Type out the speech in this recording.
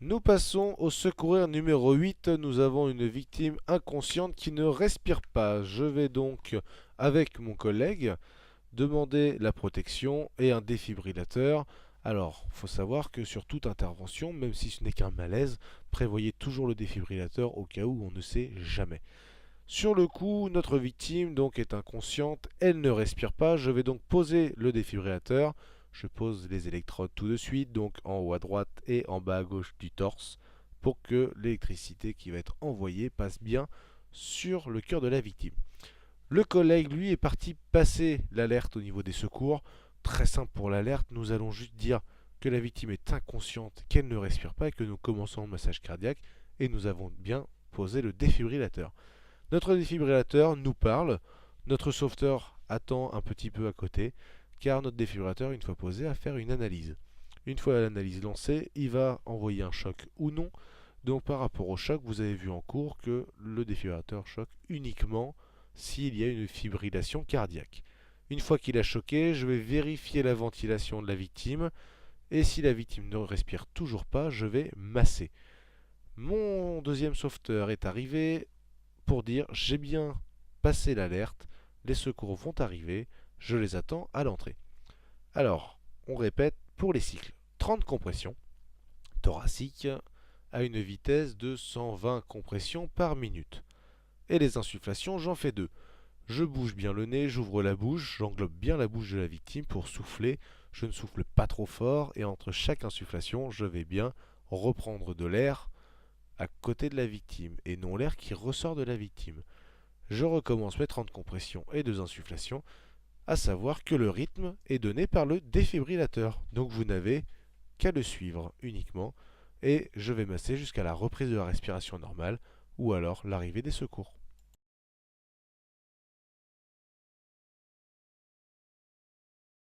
Nous passons au secourir numéro 8. Nous avons une victime inconsciente qui ne respire pas. Je vais donc, avec mon collègue, demander la protection et un défibrillateur. Alors, il faut savoir que sur toute intervention, même si ce n'est qu'un malaise, prévoyez toujours le défibrillateur au cas où on ne sait jamais. Sur le coup, notre victime donc est inconsciente, elle ne respire pas. Je vais donc poser le défibrillateur. Je pose les électrodes tout de suite, donc en haut à droite et en bas à gauche du torse, pour que l'électricité qui va être envoyée passe bien sur le cœur de la victime. Le collègue, lui, est parti passer l'alerte au niveau des secours. Très simple pour l'alerte, nous allons juste dire que la victime est inconsciente, qu'elle ne respire pas et que nous commençons le massage cardiaque et nous avons bien posé le défibrillateur. Notre défibrillateur nous parle, notre sauveteur attend un petit peu à côté, car notre défibrillateur, une fois posé, va faire une analyse. Une fois l'analyse lancée, il va envoyer un choc ou non. Donc par rapport au choc, vous avez vu en cours que le défibrillateur choque uniquement s'il y a une fibrillation cardiaque. Une fois qu'il a choqué, je vais vérifier la ventilation de la victime, et si la victime ne respire toujours pas, je vais masser. Mon deuxième sauveteur est arrivé, pour dire j'ai bien passé l'alerte, les secours vont arriver, je les attends à l'entrée. Alors, on répète pour les cycles. 30 compressions thoraciques à une vitesse de 120 compressions par minute. Et les insufflations, j'en fais deux. Je bouge bien le nez, j'ouvre la bouche, j'englobe bien la bouche de la victime pour souffler. Je ne souffle pas trop fort et entre chaque insufflation, je vais bien reprendre de l'air à côté de la victime et non l'air qui ressort de la victime. Je recommence mes 30 compressions et 2 insufflations, à savoir que le rythme est donné par le défibrillateur. Donc vous n'avez qu'à le suivre uniquement et je vais masser jusqu'à la reprise de la respiration normale ou alors l'arrivée des secours.